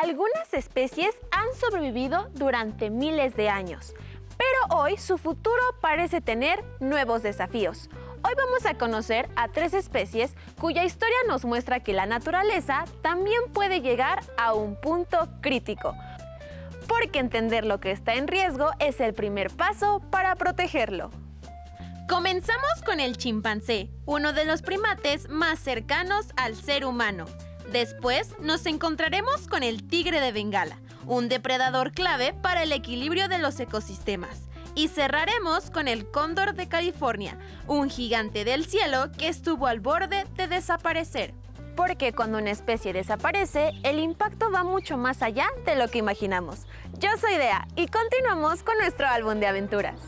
Algunas especies han sobrevivido durante miles de años, pero hoy su futuro parece tener nuevos desafíos. Hoy vamos a conocer a 3 especies cuya historia nos muestra que la naturaleza también puede llegar a un punto crítico, porque entender lo que está en riesgo es el primer paso para protegerlo. Comenzamos con el chimpancé, uno de los primates más cercanos al ser humano. Después nos encontraremos con el tigre de Bengala, un depredador clave para el equilibrio de los ecosistemas. Y cerraremos con el cóndor de California, un gigante del cielo que estuvo al borde de desaparecer. Porque cuando una especie desaparece, el impacto va mucho más allá de lo que imaginamos. Yo soy Dea y continuamos con nuestro álbum de aventuras.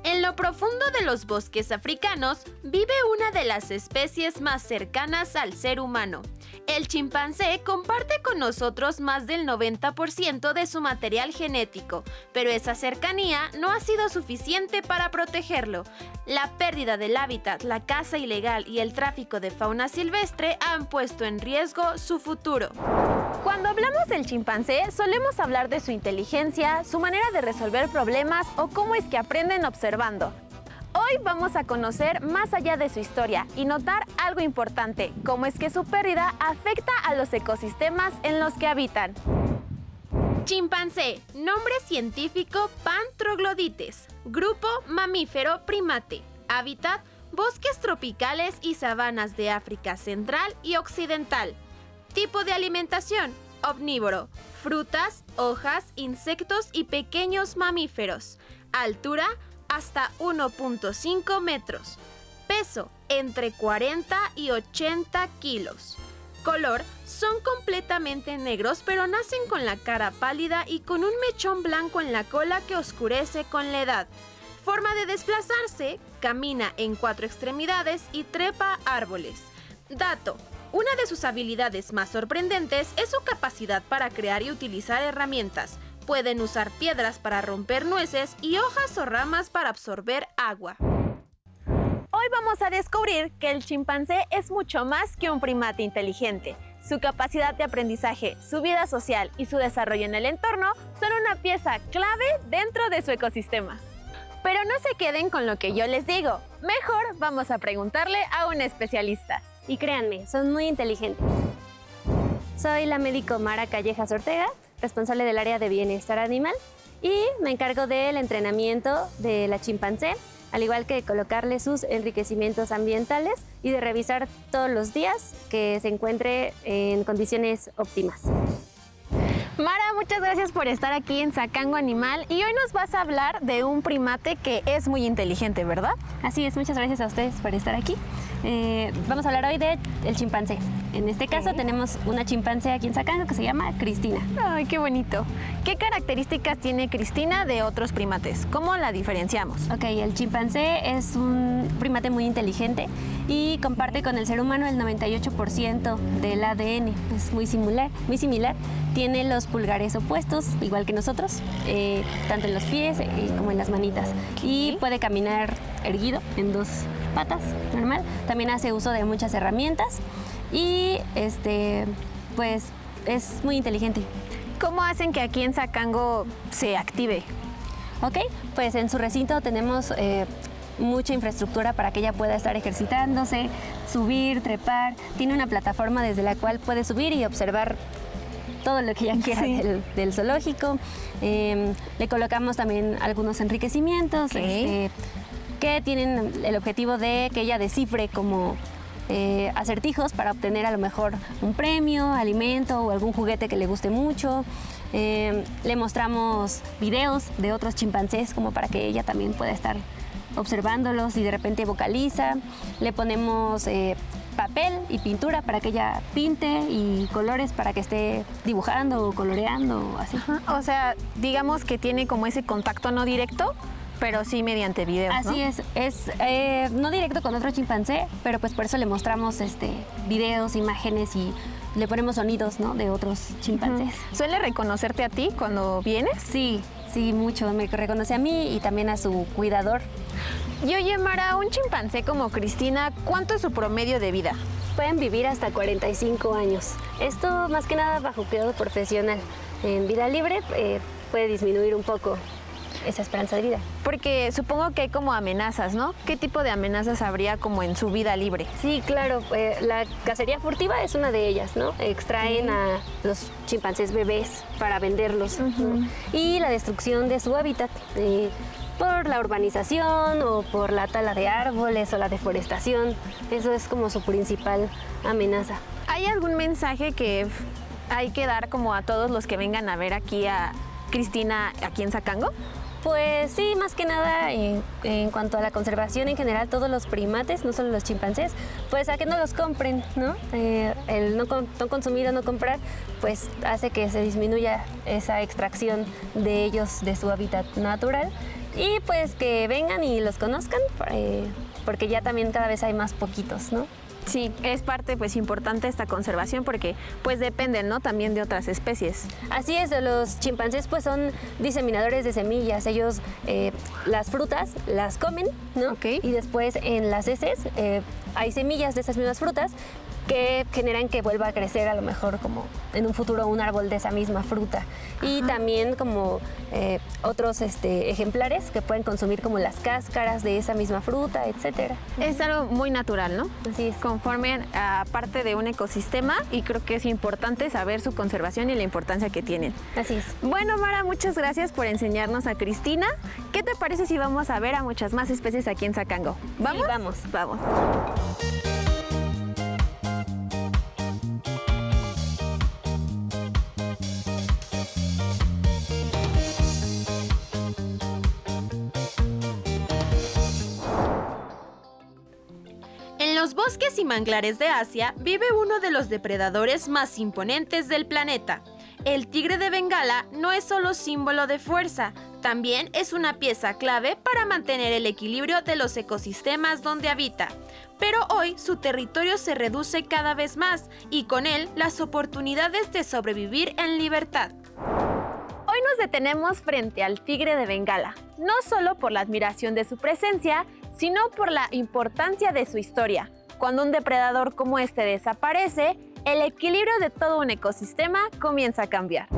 En lo profundo de los bosques africanos vive una de las especies más cercanas al ser humano. El chimpancé comparte con nosotros más del 90% de su material genético, pero esa cercanía no ha sido suficiente para protegerlo. La pérdida del hábitat, la caza ilegal y el tráfico de fauna silvestre han puesto en riesgo su futuro. Cuando hablamos del chimpancé, solemos hablar de su inteligencia, su manera de resolver problemas o cómo es que aprenden observando. Hoy vamos a conocer más allá de su historia y notar algo importante, cómo es que su pérdida afecta a los ecosistemas en los que habitan. Chimpancé, nombre científico Pan troglodytes, grupo mamífero primate, hábitat bosques tropicales y sabanas de África Central y Occidental. Tipo de alimentación, omnívoro, frutas, hojas, insectos y pequeños mamíferos. Altura, hasta 1.5 metros. Peso, entre 40 y 80 kilos. Color, son completamente negros, pero nacen con la cara pálida y con un mechón blanco en la cola que oscurece con la edad. Forma de desplazarse, camina en 4 extremidades y trepa árboles. Dato: una de sus habilidades más sorprendentes es su capacidad para crear y utilizar herramientas. Pueden usar piedras para romper nueces y hojas o ramas para absorber agua. Hoy vamos a descubrir que el chimpancé es mucho más que un primate inteligente. Su capacidad de aprendizaje, su vida social y su desarrollo en el entorno son una pieza clave dentro de su ecosistema. Pero no se queden con lo que yo les digo. Mejor vamos a preguntarle a un especialista. Y créanme, son muy inteligentes. Soy la médico Mara Callejas Ortega, responsable del área de bienestar animal, y me encargo del entrenamiento de la chimpancé, al igual que de colocarle sus enriquecimientos ambientales y de revisar todos los días que se encuentre en condiciones óptimas. Mara, muchas gracias por estar aquí en Sacango Animal y hoy nos vas a hablar de un primate que es muy inteligente, ¿verdad? Así es, muchas gracias a ustedes por estar aquí. Vamos a hablar hoy del chimpancé. En este caso tenemos una chimpancé aquí en Sacango que se llama Cristina. Ay, qué bonito. ¿Qué características tiene Cristina de otros primates? ¿Cómo la diferenciamos? Ok, el chimpancé es un primate muy inteligente y comparte con el ser humano el 98% del ADN. Es muy similar. Tiene los pulgares opuestos, igual que nosotros, tanto en los pies como en las manitas. Y puede caminar erguido en 2 patas, normal. También hace uso de muchas herramientas y pues es muy inteligente. ¿Cómo hacen que aquí en Sacango se active? Ok, pues en su recinto tenemos mucha infraestructura para que ella pueda estar ejercitándose, subir, trepar. Tiene una plataforma desde la cual puede subir y observar todo lo que ella quiera del zoológico. Le colocamos también algunos enriquecimientos que tienen el objetivo de que ella descifre como acertijos para obtener a lo mejor un premio, alimento o algún juguete que le guste mucho. Le mostramos videos de otros chimpancés como para que ella también pueda estar observándolos y de repente vocaliza. Le ponemos papel y pintura para que ella pinte y colores para que esté dibujando o coloreando, así. Ajá. O sea, digamos que tiene como ese contacto no directo, pero sí mediante videos, ¿no? Así es no directo con otro chimpancé, pero pues por eso le mostramos videos, imágenes y le ponemos sonidos, ¿no? De otros chimpancés. ¿Suele reconocerte a ti cuando vienes? Sí, mucho. Me reconoce a mí y también a su cuidador. Y oye, Mara, un chimpancé como Cristina, ¿cuánto es su promedio de vida? Pueden vivir hasta 45 años. Esto más que nada bajo cuidado profesional. En vida libre puede disminuir un poco esa esperanza de vida. Porque supongo que hay como amenazas, ¿no? ¿Qué tipo de amenazas habría como en su vida libre? Sí, claro. La cacería furtiva es una de ellas, ¿no? Extraen a los chimpancés bebés para venderlos, ¿no? Y la destrucción de su hábitat. Por la urbanización o por la tala de árboles o la deforestación. Eso es como su principal amenaza. ¿Hay algún mensaje que hay que dar como a todos los que vengan a ver aquí a Cristina aquí en Zacango? Pues sí, más que nada en cuanto a la conservación en general, todos los primates, no solo los chimpancés, pues a que no los compren, ¿no? El no consumir o no comprar, pues hace que se disminuya esa extracción de ellos de su hábitat natural y pues que vengan y los conozcan, porque ya también cada vez hay más poquitos, ¿no? Sí, es parte pues importante esta conservación porque pues dependen, ¿no? También de otras especies. Así es, los chimpancés pues son diseminadores de semillas. Ellos las frutas las comen, ¿no? Okay. Y después en las heces hay semillas de esas mismas frutas que generan que vuelva a crecer a lo mejor como en un futuro un árbol de esa misma fruta. Y también como otros ejemplares que pueden consumir como las cáscaras de esa misma fruta, etcétera. Es algo muy natural, ¿no? Así es. Conforman a parte de un ecosistema y creo que es importante saber su conservación y la importancia que tienen. Así es. Bueno, Mara, muchas gracias por enseñarnos a Cristina. ¿Qué te parece si vamos a ver a muchas más especies aquí en Zacango? ¿Vamos? Sí, vamos. Vamos. En los bosques y manglares de Asia vive uno de los depredadores más imponentes del planeta. El tigre de Bengala no es solo símbolo de fuerza, también es una pieza clave para mantener el equilibrio de los ecosistemas donde habita. Pero hoy su territorio se reduce cada vez más y con él las oportunidades de sobrevivir en libertad. Hoy nos detenemos frente al tigre de Bengala, no solo por la admiración de su presencia, sino por la importancia de su historia. Cuando un depredador como este desaparece, el equilibrio de todo un ecosistema comienza a cambiar.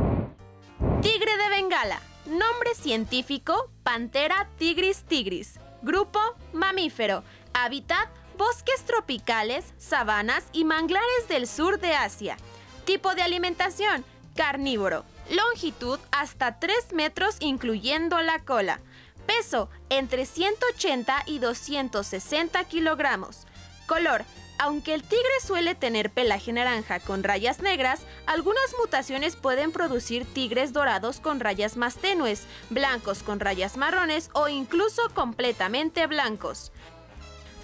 Tigre de Bengala. Nombre científico: Panthera tigris tigris. Grupo: mamífero. Hábitat: bosques tropicales, sabanas y manglares del sur de Asia. Tipo de alimentación: carnívoro. Longitud: hasta 3 metros incluyendo la cola. Peso: entre 180 y 260 kilogramos. Color: aunque el tigre suele tener pelaje naranja con rayas negras, algunas mutaciones pueden producir tigres dorados con rayas más tenues, blancos con rayas marrones o incluso completamente blancos.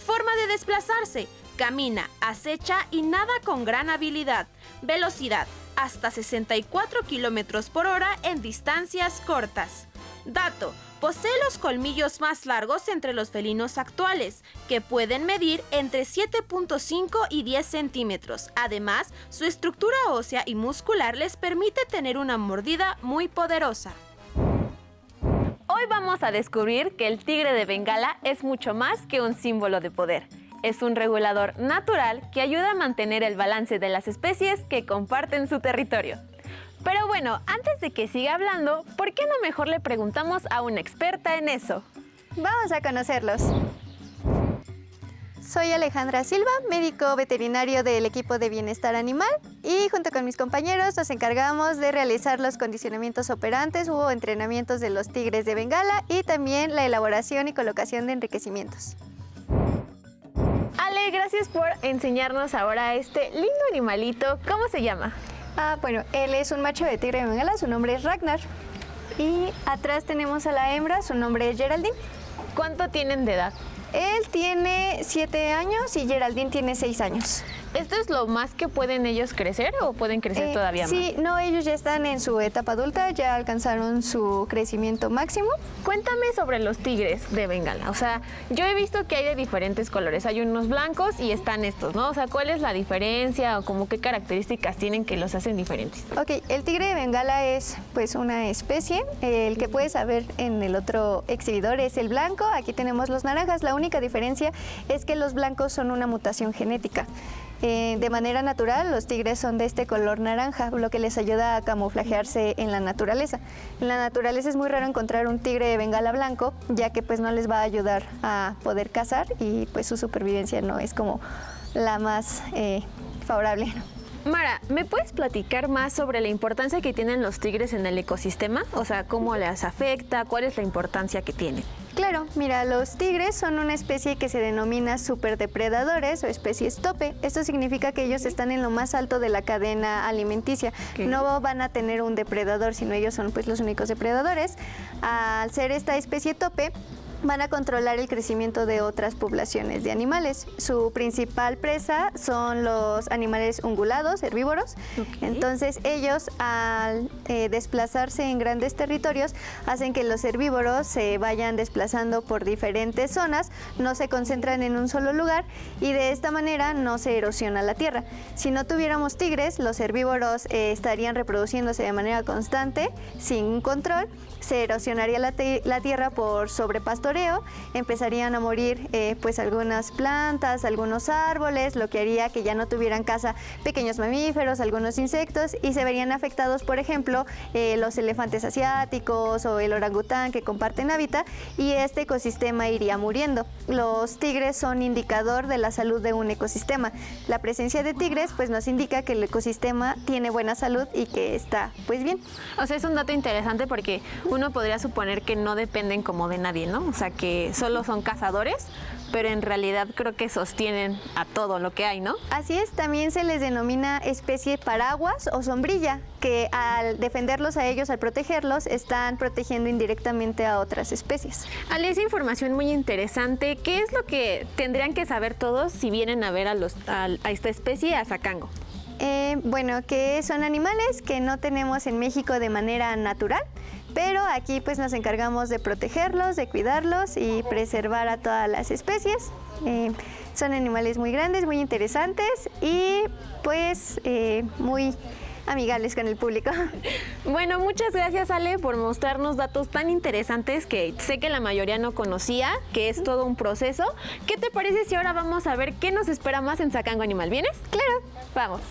Forma de desplazarse: camina, acecha y nada con gran habilidad. Velocidad: hasta 64 kilómetros por hora en distancias cortas. Dato: posee los colmillos más largos entre los felinos actuales, que pueden medir entre 7.5 y 10 centímetros. Además, su estructura ósea y muscular les permite tener una mordida muy poderosa. Hoy vamos a descubrir que el tigre de Bengala es mucho más que un símbolo de poder. Es un regulador natural que ayuda a mantener el balance de las especies que comparten su territorio. Pero bueno, antes de que siga hablando, ¿por qué no mejor le preguntamos a una experta en eso? Vamos a conocerlos. Soy Alejandra Silva, médico veterinario del equipo de bienestar animal y junto con mis compañeros nos encargamos de realizar los condicionamientos operantes u entrenamientos de los tigres de Bengala y también la elaboración y colocación de enriquecimientos. Ale, gracias por enseñarnos ahora a este lindo animalito. ¿Cómo se llama? Bueno, él es un macho de tigre de Bengala, su nombre es Ragnar. Y atrás tenemos a la hembra, su nombre es Geraldine. ¿Cuánto tienen de edad? Él tiene 7 años y Geraldine tiene 6 años. ¿Esto es lo más que pueden ellos crecer o pueden crecer todavía más? Sí, no, ellos ya están en su etapa adulta, ya alcanzaron su crecimiento máximo. Cuéntame sobre los tigres de Bengala. O sea, yo he visto que hay de diferentes colores. Hay unos blancos y están estos, ¿no? O sea, ¿cuál es la diferencia o como qué características tienen que los hacen diferentes? Ok, el tigre de Bengala es pues una especie. El que puedes ver en el otro exhibidor es el blanco. Aquí tenemos los naranjas. La única diferencia es que los blancos son una mutación genética. De manera natural, los tigres son de este color naranja, lo que les ayuda a camuflajearse en la naturaleza. En la naturaleza es muy raro encontrar un tigre de Bengala blanco, ya que pues no les va a ayudar a poder cazar y pues su supervivencia no es como la más favorable. Mara, ¿me puedes platicar más sobre la importancia que tienen los tigres en el ecosistema? O sea, ¿cómo les afecta? ¿Cuál es la importancia que tienen? Claro, mira, los tigres son una especie que se denomina superdepredadores o especies tope. Esto significa que ellos están en lo más alto de la cadena alimenticia. Okay. No van a tener un depredador, sino ellos son pues los únicos depredadores. Al ser esta especie tope, van a controlar el crecimiento de otras poblaciones de animales. Su principal presa son los animales ungulados, herbívoros. Okay. Entonces ellos al desplazarse en grandes territorios hacen que los herbívoros se vayan desplazando por diferentes zonas, no se concentran en un solo lugar y de esta manera no se erosiona la tierra. Si no tuviéramos tigres, los herbívoros estarían reproduciéndose de manera constante, sin control, se erosionaría la tierra por sobrepastoreo, empezarían a morir pues algunas plantas, algunos árboles, lo que haría que ya no tuvieran casa pequeños mamíferos, algunos insectos y se verían afectados, por ejemplo, los elefantes asiáticos o el orangután que comparten hábitat y este ecosistema iría muriendo. Los tigres son indicador de la salud de un ecosistema. La presencia de tigres pues nos indica que el ecosistema tiene buena salud y que está pues bien. O sea, es un dato interesante porque uno podría suponer que no dependen como de nadie, ¿no? O sea, que solo son cazadores, pero en realidad creo que sostienen a todo lo que hay, ¿no? Así es, también se les denomina especie paraguas o sombrilla, que al defenderlos a ellos, al protegerlos, están protegiendo indirectamente a otras especies. Ale, esa información muy interesante. ¿Qué es lo que tendrían que saber todos si vienen a ver a esta especie, a Zacango? Bueno, que son animales que no tenemos en México de manera natural, pero aquí pues nos encargamos de protegerlos, de cuidarlos y preservar a todas las especies. Son animales muy grandes, muy interesantes y pues muy amigables con el público. Bueno, muchas gracias, Ale, por mostrarnos datos tan interesantes que sé que la mayoría no conocía, que es todo un proceso. ¿Qué te parece si ahora vamos a ver qué nos espera más en Zacango Animal? ¿Vienes? Claro. Vamos.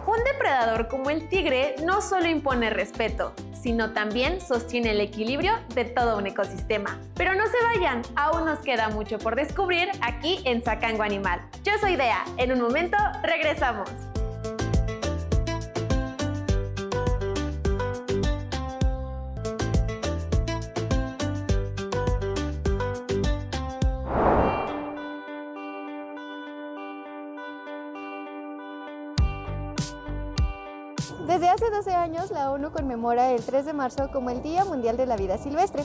Un depredador como el tigre no solo impone respeto, sino también sostiene el equilibrio de todo un ecosistema. Pero no se vayan, aún nos queda mucho por descubrir aquí en Zacango Animal. Yo soy Dea, en un momento regresamos. Desde hace 12 años, la ONU conmemora el 3 de marzo como el Día Mundial de la Vida Silvestre.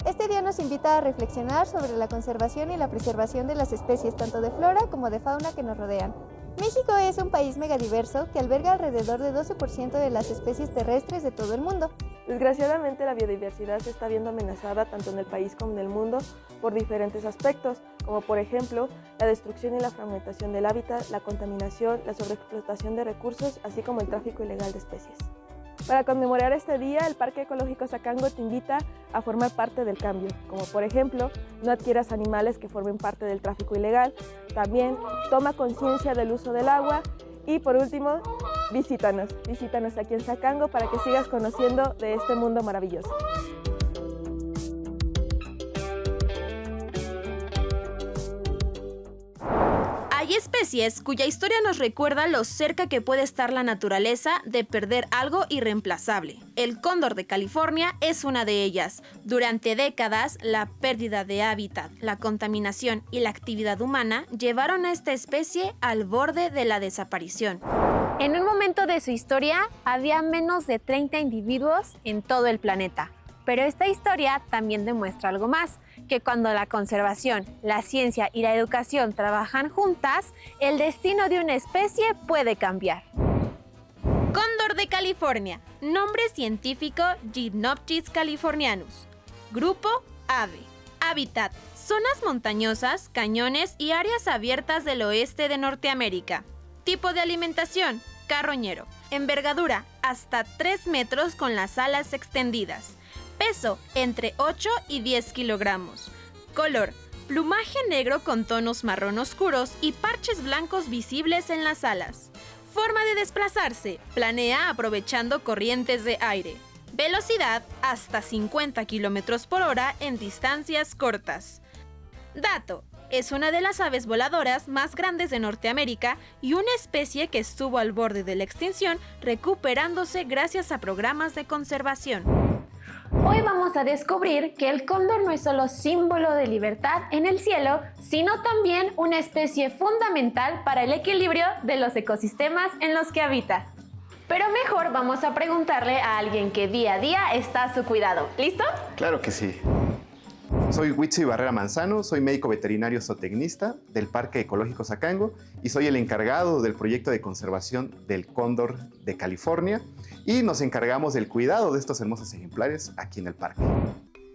Este día nos invita a reflexionar sobre la conservación y la preservación de las especies tanto de flora como de fauna que nos rodean. México es un país megadiverso que alberga alrededor de 12% de las especies terrestres de todo el mundo. Desgraciadamente, la biodiversidad se está viendo amenazada tanto en el país como en el mundo por diferentes aspectos, como por ejemplo la destrucción y la fragmentación del hábitat, la contaminación, la sobreexplotación de recursos, así como el tráfico ilegal de especies. Para conmemorar este día, el Parque Ecológico Zacango te invita a formar parte del cambio, como por ejemplo, no adquieras animales que formen parte del tráfico ilegal, también toma conciencia del uso del agua y por último, visítanos aquí en Zacango para que sigas conociendo de este mundo maravilloso. Hay especies cuya historia nos recuerda lo cerca que puede estar la naturaleza de perder algo irreemplazable. El cóndor de California es una de ellas. Durante décadas, la pérdida de hábitat, la contaminación y la actividad humana llevaron a esta especie al borde de la desaparición. En un momento de su historia había menos de 30 individuos en todo el planeta. Pero esta historia también demuestra algo más, que cuando la conservación, la ciencia y la educación trabajan juntas, el destino de una especie puede cambiar. Cóndor de California. Nombre científico Gymnopsis californianus. Grupo ave. Hábitat: zonas montañosas, cañones y áreas abiertas del oeste de Norteamérica. Tipo de alimentación: carroñero. Envergadura: hasta 3 metros con las alas extendidas. Peso: entre 8 y 10 kilogramos. Color: plumaje negro con tonos marrón oscuros y parches blancos visibles en las alas. Forma de desplazarse: planea aprovechando corrientes de aire. Velocidad: hasta 50 kilómetros por hora en distancias cortas. Dato: es una de las aves voladoras más grandes de Norteamérica y una especie que estuvo al borde de la extinción, recuperándose gracias a programas de conservación. Hoy vamos a descubrir que el cóndor no es solo símbolo de libertad en el cielo, sino también una especie fundamental para el equilibrio de los ecosistemas en los que habita. Pero mejor vamos a preguntarle a alguien que día a día está a su cuidado. ¿Listo? Claro que sí. Soy Huitzi Barrera Manzano, soy médico veterinario zootecnista del Parque Ecológico Zacango y soy el encargado del proyecto de conservación del cóndor de California y nos encargamos del cuidado de estos hermosos ejemplares aquí en el parque.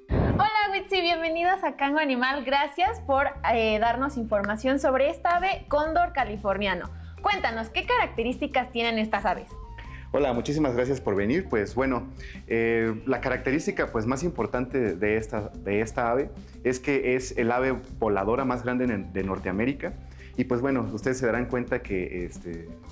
Hola Witsi, bienvenidos a Cango Animal. Gracias por darnos información sobre esta ave cóndor californiano. Cuéntanos, ¿qué características tienen estas aves? Hola, muchísimas gracias por venir. Pues bueno, la característica pues, más importante de esta ave es que es el ave voladora más grande de Norteamérica. Y pues bueno, ustedes se darán cuenta que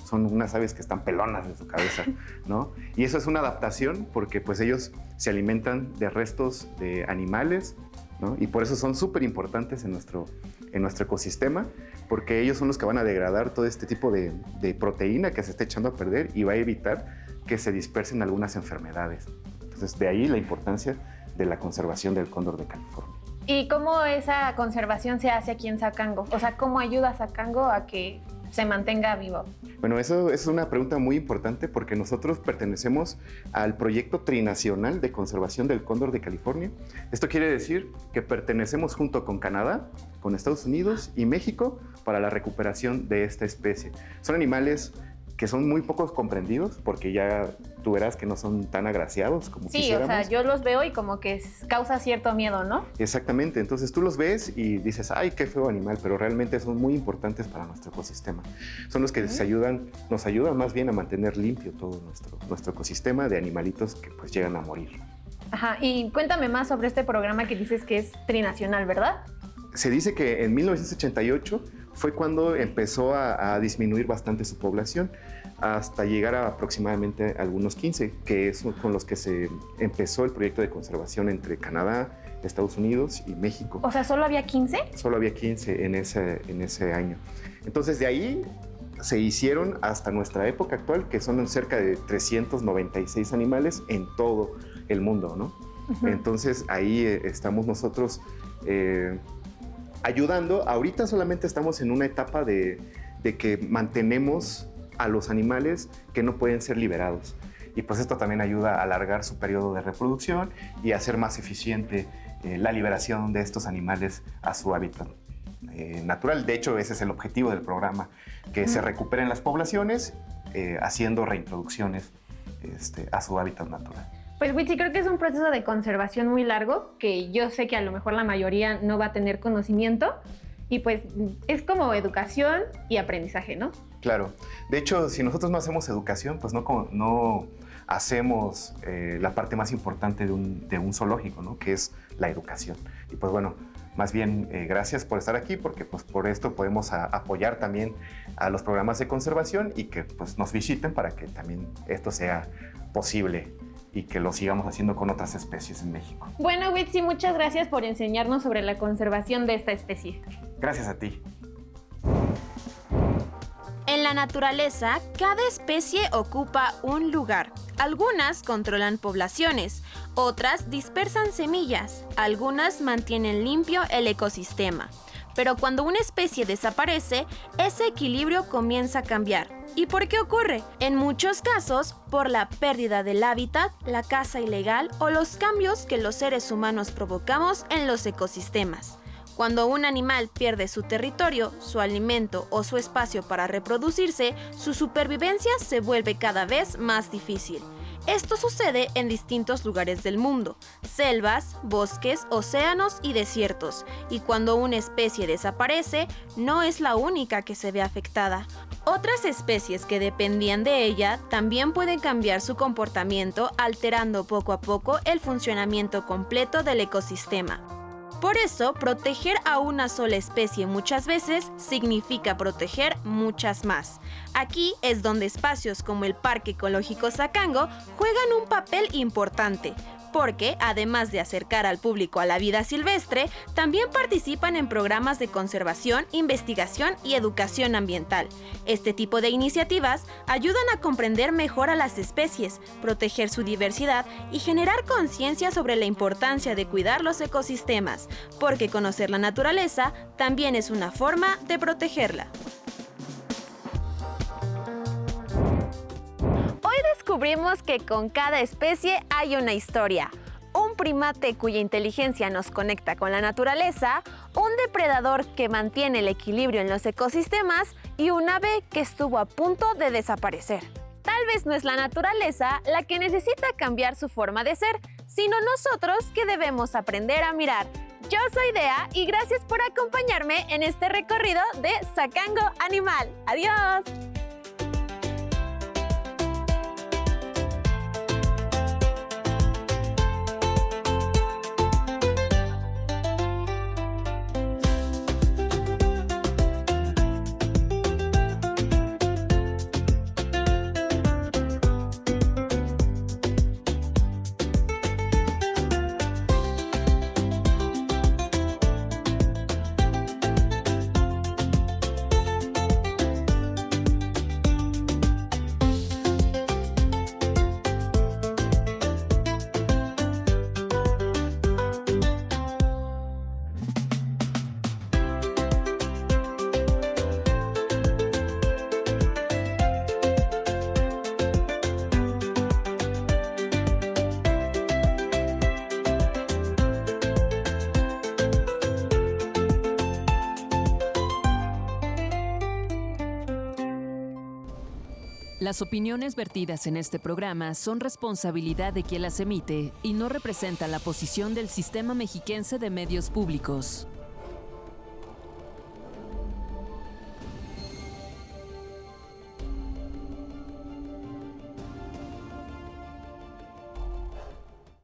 son unas aves que están pelonas en su cabeza, ¿no? Y eso es una adaptación porque pues ellos se alimentan de restos de animales, ¿no? Y por eso son súper importantes en nuestro ecosistema, porque ellos son los que van a degradar todo este tipo de proteína que se está echando a perder y va a evitar que se dispersen algunas enfermedades. Entonces, de ahí la importancia de la conservación del cóndor de California. ¿Y cómo esa conservación se hace aquí en Zacango? O sea, ¿cómo ayuda a Zacango a que se mantenga vivo? Bueno, eso es una pregunta muy importante porque nosotros pertenecemos al proyecto trinacional de conservación del cóndor de California. Esto quiere decir que pertenecemos junto con Canadá, con Estados Unidos y México para la recuperación de esta especie. Son animales que son muy pocos comprendidos porque ya tú verás que no son tan agraciados como quisiéramos. Sí, o sea, yo los veo y como que causa cierto miedo, ¿no? Exactamente, entonces tú los ves y dices, ay, qué feo animal, pero realmente son muy importantes para nuestro ecosistema. Son los que nos ayudan más bien a mantener limpio todo nuestro ecosistema de animalitos que pues llegan a morir. Ajá, y cuéntame más sobre este programa que dices que es trinacional, ¿verdad? Se dice que en 1988 fue cuando empezó a disminuir bastante su población hasta llegar a aproximadamente algunos 15, que es con los que se empezó el proyecto de conservación entre Canadá, Estados Unidos y México. O sea, ¿solo había 15? Solo había 15 en ese año. Entonces, de ahí se hicieron hasta nuestra época actual, que son cerca de 396 animales en todo el mundo, ¿no? Uh-huh. Entonces, ahí estamos nosotros ayudando. Ahorita solamente estamos en una etapa de que mantenemos a los animales que no pueden ser liberados. Y pues esto también ayuda a alargar su periodo de reproducción y a hacer más eficiente la liberación de estos animales a su hábitat natural. De hecho, ese es el objetivo del programa, que se recuperen las poblaciones haciendo reintroducciones a su hábitat natural. Pues Witsi, creo que es un proceso de conservación muy largo, que yo sé que a lo mejor la mayoría no va a tener conocimiento, y pues es como educación y aprendizaje, ¿no? Claro. De hecho, si nosotros no hacemos educación, pues no hacemos la parte más importante de un zoológico, ¿no? Que es la educación. Y pues bueno, más bien gracias por estar aquí, porque pues por esto podemos apoyar también a los programas de conservación y que pues nos visiten para que también esto sea posible y que lo sigamos haciendo con otras especies en México. Bueno, Witsi, muchas gracias por enseñarnos sobre la conservación de esta especie. Gracias a ti. En la naturaleza, cada especie ocupa un lugar. Algunas controlan poblaciones, otras dispersan semillas, algunas mantienen limpio el ecosistema. Pero cuando una especie desaparece, ese equilibrio comienza a cambiar. ¿Y por qué ocurre? En muchos casos, por la pérdida del hábitat, la caza ilegal o los cambios que los seres humanos provocamos en los ecosistemas. Cuando un animal pierde su territorio, su alimento o su espacio para reproducirse, su supervivencia se vuelve cada vez más difícil. Esto sucede en distintos lugares del mundo: selvas, bosques, océanos y desiertos. Y cuando una especie desaparece, no es la única que se ve afectada. Otras especies que dependían de ella también pueden cambiar su comportamiento, alterando poco a poco el funcionamiento completo del ecosistema. Por eso, proteger a una sola especie muchas veces significa proteger muchas más. Aquí es donde espacios como el Parque Ecológico Sacango juegan un papel importante, porque, además de acercar al público a la vida silvestre, también participan en programas de conservación, investigación y educación ambiental. Este tipo de iniciativas ayudan a comprender mejor a las especies, proteger su diversidad y generar conciencia sobre la importancia de cuidar los ecosistemas, porque conocer la naturaleza también es una forma de protegerla. Descubrimos que con cada especie hay una historia. Un primate cuya inteligencia nos conecta con la naturaleza, un depredador que mantiene el equilibrio en los ecosistemas y un ave que estuvo a punto de desaparecer. Tal vez no es la naturaleza la que necesita cambiar su forma de ser, sino nosotros que debemos aprender a mirar. Yo soy Dea y gracias por acompañarme en este recorrido de Sacango Animal. ¡Adiós! Las opiniones vertidas en este programa son responsabilidad de quien las emite y no representan la posición del Sistema Mexiquense de Medios Públicos.